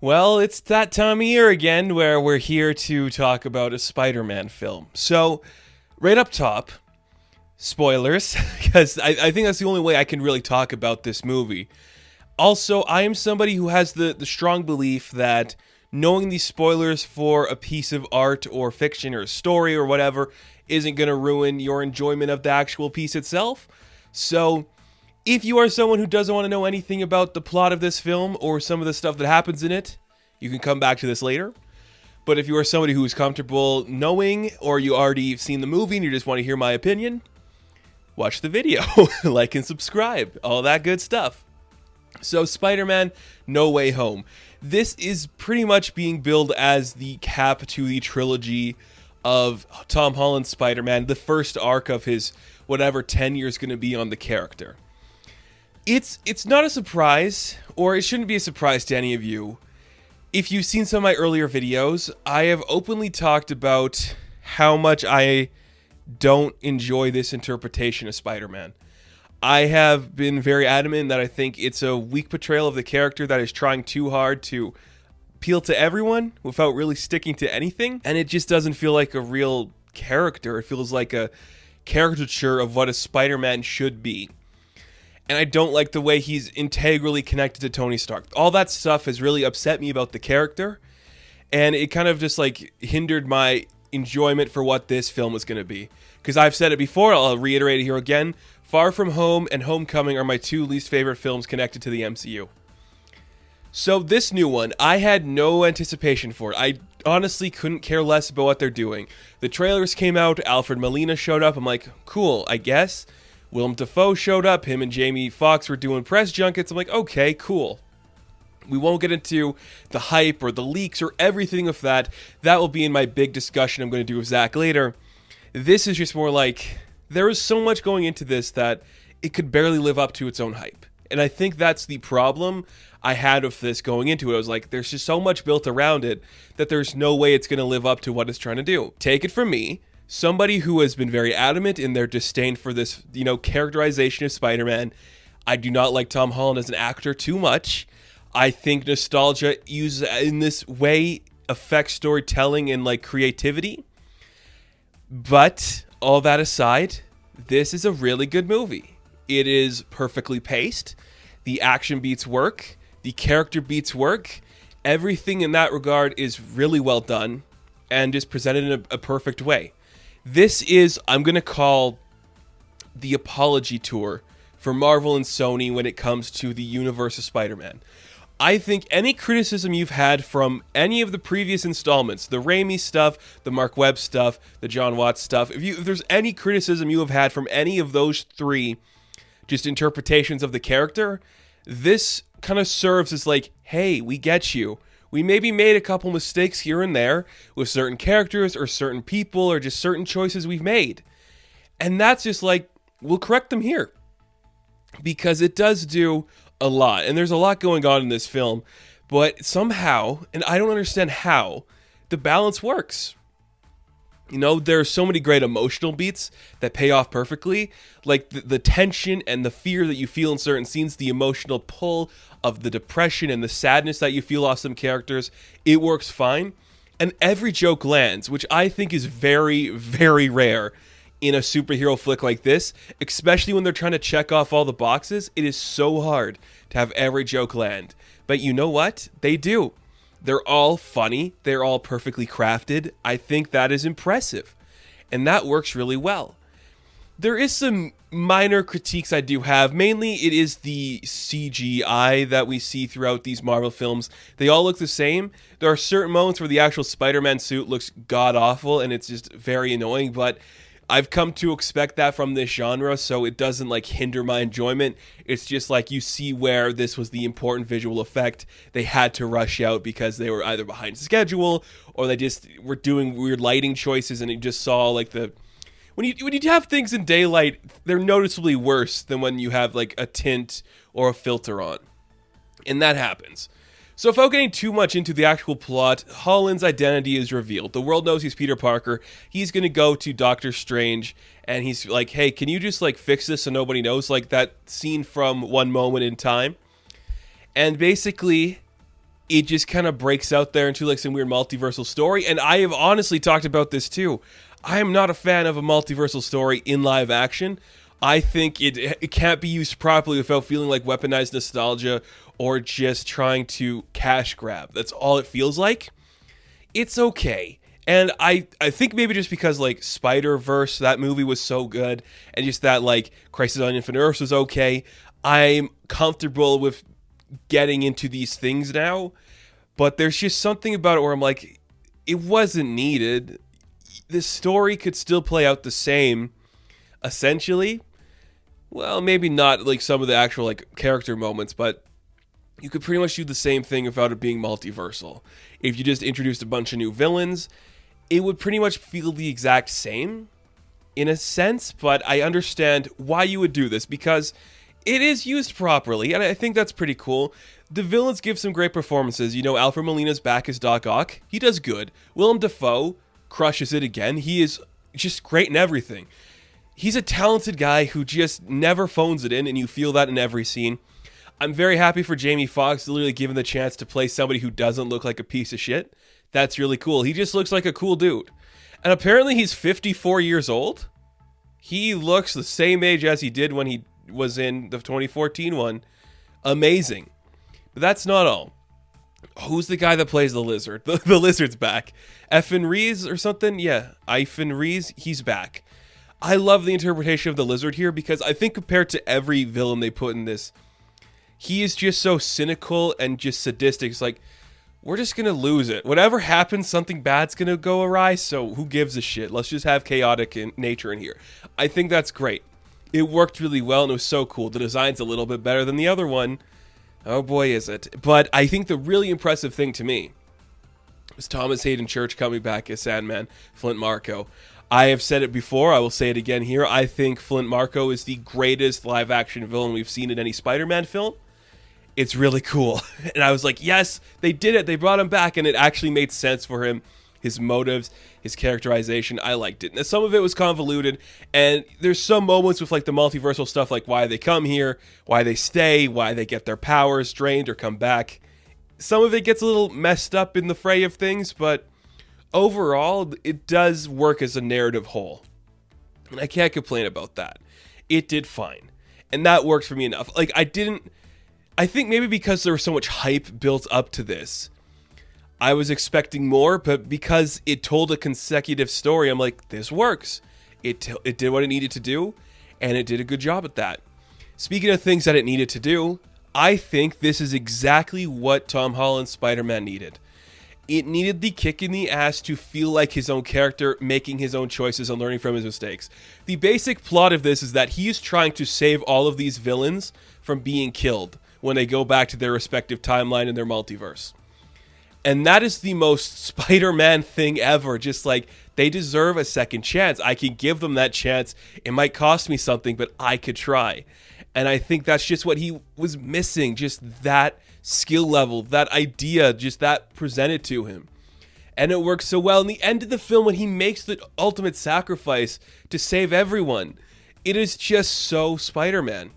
Well, it's that time of year again where we're here to talk about a Spider-Man film. So, right up top, spoilers, because I think that's the only way I can really talk about this movie. Also, I am somebody who has the strong belief that knowing these spoilers for a piece of art or fiction or a story or whatever isn't going to ruin your enjoyment of the actual piece itself. So, if you are someone who doesn't want to know anything about the plot of this film or some of the stuff that happens in it, you can come back to this later. But if you are somebody who is comfortable knowing, or you already seen the movie and you just want to hear my opinion, watch the video, like and subscribe, all that good stuff. So Spider-Man No Way Home. This is pretty much being billed as the cap to the trilogy of Tom Holland's Spider-Man, the first arc of his whatever tenure is going to be on the character. It's not a surprise, or it shouldn't be a surprise to any of you. If you've seen some of my earlier videos, I have openly talked about how much I don't enjoy this interpretation of Spider-Man. I have been very adamant that I think it's a weak portrayal of the character that is trying too hard to appeal to everyone without really sticking to anything, and it just doesn't feel like a real character. It feels like a caricature of what a Spider-Man should be. And I don't like the way he's integrally connected to Tony Stark. All that stuff has really upset me about the character, and it kind of just like hindered my enjoyment for what this film was going to be. Because I've said it before, I'll reiterate it here again, Far From Home and Homecoming are my two least favorite films connected to the MCU. So this new one, I had no anticipation for it. I honestly couldn't care less about what they're doing. The trailers came out, Alfred Molina showed up, I'm like, cool, I guess. Willem Dafoe showed up, him and Jamie Foxx were doing press junkets. I'm like, okay, cool. We won't get into the hype or the leaks or everything of that. That will be in my big discussion I'm going to do with Zach later. This is just more like, there is so much going into this that it could barely live up to its own hype. And I think that's the problem I had with this going into it. I was like, there's just so much built around it that there's no way it's going to live up to what it's trying to do. Take it from me, somebody who has been very adamant in their disdain for this, characterization of Spider-Man. I do not like Tom Holland as an actor too much. I think nostalgia used in this way affects storytelling and creativity. But all that aside, this is a really good movie. It is perfectly paced. The action beats work. The character beats work. Everything in that regard is really well done and just presented in a perfect way. This is, I'm going to call, the apology tour for Marvel and Sony when it comes to the universe of Spider-Man. I think any criticism you've had from any of the previous installments, the Raimi stuff, the Mark Webb stuff, the John Watts stuff, if there's any criticism you have had from any of those three just interpretations of the character, this kind of serves as hey, we get you. We maybe made a couple mistakes here and there with certain characters or certain people or just certain choices we've made. And that's just we'll correct them here. Because it does do a lot. And there's a lot going on in this film. But somehow, and I don't understand how, the balance works. There are so many great emotional beats that pay off perfectly. Like the tension and the fear that you feel in certain scenes, the emotional pull of the depression and the sadness that you feel off some characters, it works fine. And every joke lands, which I think is very, very rare in a superhero flick like this, especially when they're trying to check off all the boxes. It is so hard to have every joke land. But you know what? They do. They're all funny. They're all perfectly crafted. I think that is impressive. And that works really well. There is some minor critiques I do have. Mainly, it is the CGI that we see throughout these Marvel films. They all look the same. There are certain moments where the actual Spider-Man suit looks god-awful, and it's just very annoying, but I've come to expect that from this genre, so it doesn't hinder my enjoyment. It's just you see where this was the important visual effect they had to rush out because they were either behind schedule or they just were doing weird lighting choices, and you just saw when you have things in daylight, they're noticeably worse than when you have a tint or a filter on. And that happens. So without getting too much into the actual plot, Holland's identity is revealed. The world knows he's Peter Parker. He's going to go to Doctor Strange, and he's like, hey, can you just fix this so nobody knows? That scene from One Moment in Time. And basically, it just kind of breaks out there into like some weird multiversal story. And I have honestly talked about this too. I am not a fan of a multiversal story in live action. I think it can't be used properly without feeling like weaponized nostalgia or just trying to cash grab. That's all it feels like. It's okay. And I think maybe just because like Spider-Verse, that movie was so good, and just that like Crisis on Infinite Earths was okay, I'm comfortable with getting into these things now. But there's just something about it where I'm like, it wasn't needed. The story could still play out the same, essentially. Well, maybe not like some of the actual like character moments, but you could pretty much do the same thing without it being multiversal. If you just introduced a bunch of new villains, it would pretty much feel the exact same in a sense, but I understand why you would do this because it is used properly, and I think that's pretty cool. The villains give some great performances. You know, Alfred Molina's back as Doc Ock. He does good. Willem Dafoe crushes it again. He is just great in everything. He's a talented guy who just never phones it in, and you feel that in every scene. I'm very happy for Jamie Foxx literally given the chance to play somebody who doesn't look like a piece of shit. That's really cool. He just looks like a cool dude. And apparently he's 54 years old. He looks the same age as he did when he was in the 2014 one. Amazing. But that's not all. Who's the guy that plays the lizard? The lizard's back. Effin Rees or something? Yeah, Effin Rees, he's back. I love the interpretation of the lizard here because I think compared to every villain they put in this, he is just so cynical and just sadistic. It's like, we're just going to lose it. Whatever happens, something bad's going to go awry, so who gives a shit? Let's just have chaotic nature in here. I think that's great. It worked really well, and it was so cool. The design's a little bit better than the other one. Oh boy, is it. But I think the really impressive thing to me was Thomas Hayden Church coming back as Sandman, Flint Marko. I have said it before, I will say it again here. I think Flint Marko is the greatest live-action villain we've seen in any Spider-Man film. It's really cool. And I was like, yes, they did it. They brought him back, and it actually made sense for him. His motives, his characterization, I liked it. Now, some of it was convoluted, and there's some moments with like the multiversal stuff, like why they come here, why they stay, why they get their powers drained or come back. Some of it gets a little messed up in the fray of things, but overall, it does work as a narrative whole. And I can't complain about that. It did fine. And that worked for me enough. Like, I think maybe because there was so much hype built up to this, I was expecting more, but because it told a consecutive story, I'm like, this works. It did what it needed to do, and it did a good job at that. Speaking of things that it needed to do, I think this is exactly what Tom Holland's Spider-Man needed. It needed the kick in the ass to feel like his own character, making his own choices and learning from his mistakes. The basic plot of this is that he is trying to save all of these villains from being killed when they go back to their respective timeline in their multiverse. And that is the most Spider-Man thing ever. Just like, they deserve a second chance. I can give them that chance. It might cost me something, but I could try. And I think that's just what he was missing. Just that skill level, that idea, just that presented to him. And it works so well. In the end of the film, when he makes the ultimate sacrifice to save everyone, it is just so Spider-Man.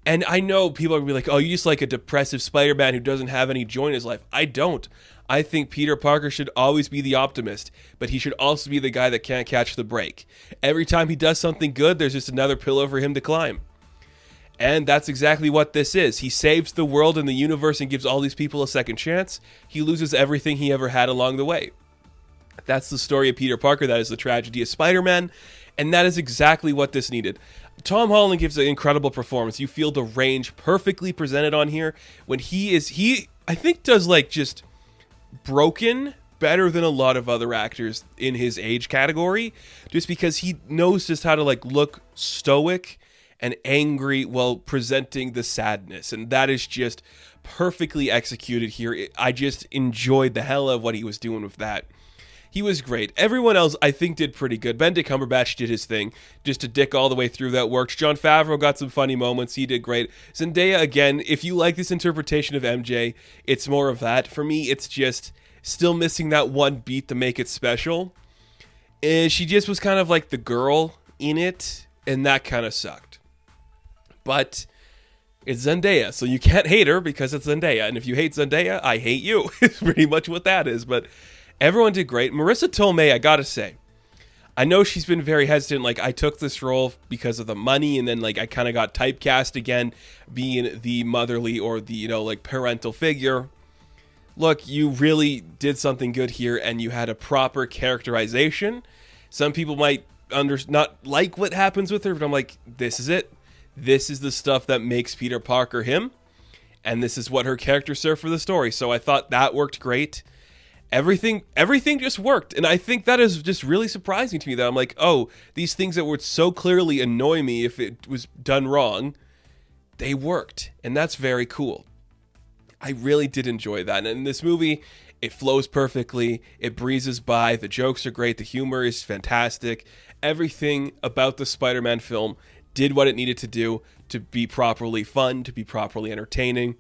And I know people are going to be like, oh, you just like a depressive Spider-Man who doesn't have any joy in his life. I don't. I think Peter Parker should always be the optimist, but he should also be the guy that can't catch the break. Every time he does something good, there's just another pillar for him to climb. And that's exactly what this is. He saves the world and the universe and gives all these people a second chance. He loses everything he ever had along the way. That's the story of Peter Parker. That is the tragedy of Spider-Man. And that is exactly what this needed. Tom Holland gives an incredible performance. You feel the range perfectly presented on here. When he I think does like just broken better than a lot of other actors in his age category. Just because he knows just how to like look stoic and angry while presenting the sadness. And that is just perfectly executed here. I just enjoyed the hell out of what he was doing with that. He was great. Everyone else, I think, did pretty good. Benedict Cumberbatch did his thing. Just a dick all the way through, that worked. Jon Favreau got some funny moments. He did great. Zendaya, again, if you like this interpretation of MJ, it's more of that. For me, it's just still missing that one beat to make it special. And she just was kind of like the girl in it, and that kind of sucked. But It's Zendaya, so you can't hate her because it's Zendaya. And if you hate Zendaya, I hate you. It's pretty much what that is. But everyone did great. Marissa Tomei, I gotta say, I know she's been very hesitant. Like, I took this role because of the money, and then, like, I kind of got typecast again, being the motherly or the, like, parental figure. Look, you really did something good here, and you had a proper characterization. Some people might not like what happens with her, but I'm like, this is it. This is the stuff that makes Peter Parker him, and this is what her character served for the story. So I thought that worked great. Everything just worked, and I think that is just really surprising to me that I'm like, oh, these things that would so clearly annoy me if it was done wrong, they worked, and that's very cool. I really did enjoy that, and in this movie, it flows perfectly, it breezes by, the jokes are great, the humor is fantastic, everything about the Spider-Man film did what it needed to do to be properly fun, to be properly entertaining,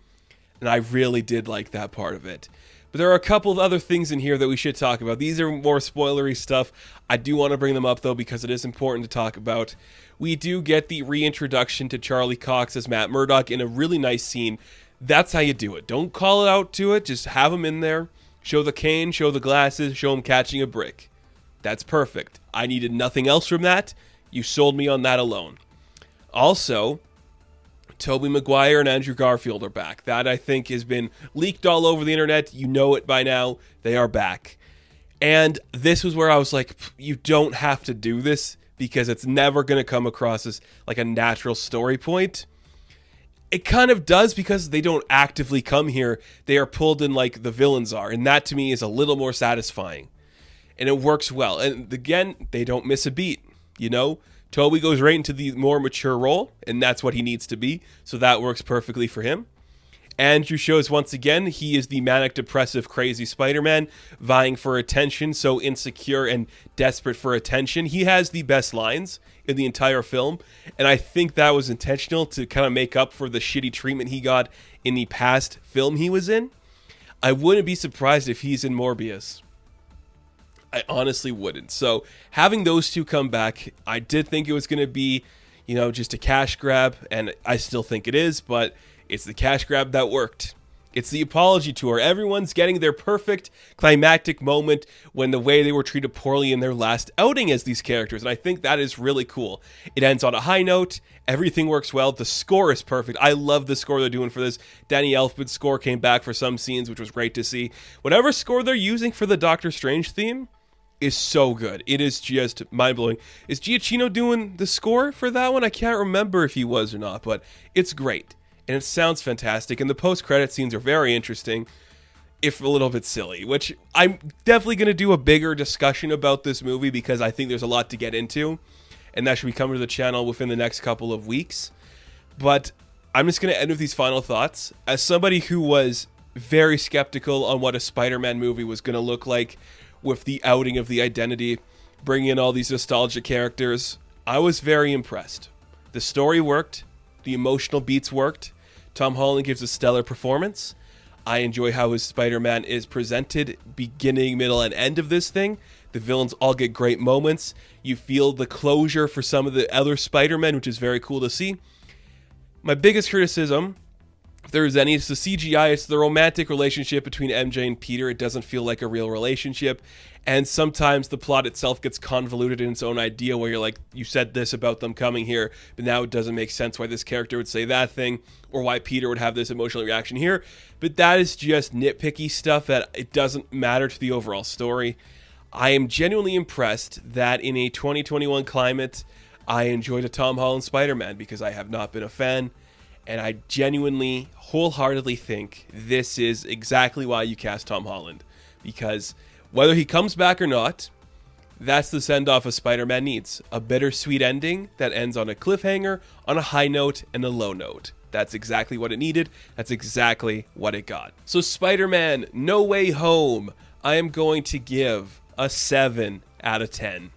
and I really did like that part of it. But there are a couple of other things in here that we should talk about. These are more spoilery stuff. I do want to bring them up, though, because it is important to talk about. We do get the reintroduction to Charlie Cox as Matt Murdock in a really nice scene. That's how you do it. Don't call it out to it. Just have him in there. Show the cane, show the glasses, show him catching a brick. That's perfect. I needed nothing else from that. You sold me on that alone. Also, Toby Mcguire and Andrew Garfield are back. That, I think, has been leaked all over the internet. You know it by now. They are back. And this was where I was like, you don't have to do this because it's never going to come across as like a natural story point. It kind of does because they don't actively come here. They are pulled in like the villains are. And that to me is a little more satisfying. And it works well. And again, they don't miss a beat, Toby goes right into the more mature role, and that's what he needs to be, so that works perfectly for him. Andrew shows once again he is the manic, depressive, crazy Spider-Man, vying for attention, so insecure and desperate for attention. He has the best lines in the entire film, and I think that was intentional to kind of make up for the shitty treatment he got in the past film he was in. I wouldn't be surprised if he's in Morbius. I honestly wouldn't. So having those two come back, I did think it was going to be, just a cash grab, and I still think it is, but it's the cash grab that worked. It's the apology tour. Everyone's getting their perfect climactic moment when the way they were treated poorly in their last outing as these characters, and I think that is really cool. It ends on a high note. Everything works well. The score is perfect. I love the score they're doing for this. Danny Elfman's score came back for some scenes, which was great to see. Whatever score they're using for the Doctor Strange theme is so good. It is just mind-blowing. Is Giacchino doing the score for that one? I can't remember if he was or not, but it's great. And it sounds fantastic. And the post-credit scenes are very interesting, if a little bit silly, which I'm definitely going to do a bigger discussion about this movie because I think there's a lot to get into. And that should be coming to the channel within the next couple of weeks. But I'm just going to end with these final thoughts. As somebody who was very skeptical on what a Spider-Man movie was going to look like, with the outing of the identity, bringing in all these nostalgia characters, I was very impressed. The story worked. The emotional beats worked. Tom Holland gives a stellar performance. I enjoy how his Spider-Man is presented, beginning, middle, and end of this thing. The villains all get great moments. You feel the closure for some of the other Spider-Men, which is very cool to see. My biggest criticism, if there is any, it's the CGI. It's the romantic relationship between MJ and Peter. It doesn't feel like a real relationship. And sometimes the plot itself gets convoluted in its own idea where you're like, you said this about them coming here, but now it doesn't make sense why this character would say that thing or why Peter would have this emotional reaction here. But that is just nitpicky stuff that it doesn't matter to the overall story. I am genuinely impressed that in a 2021 climate, I enjoyed a Tom Holland Spider-Man because I have not been a fan. And I genuinely, wholeheartedly think this is exactly why you cast Tom Holland. Because whether he comes back or not, that's the send-off a Spider-Man needs. A bittersweet ending that ends on a cliffhanger, on a high note, and a low note. That's exactly what it needed. That's exactly what it got. So Spider-Man No Way Home, I am going to give a 7 out of 10.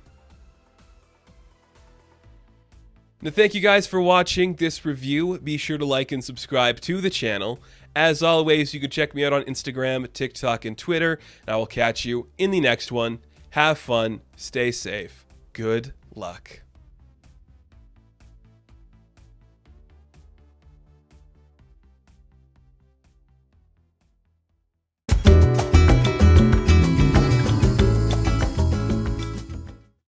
Now, thank you guys for watching this review. Be sure to like and subscribe to the channel. As always, you can check me out on Instagram, TikTok, and Twitter. And I will catch you in the next one. Have fun. Stay safe. Good luck.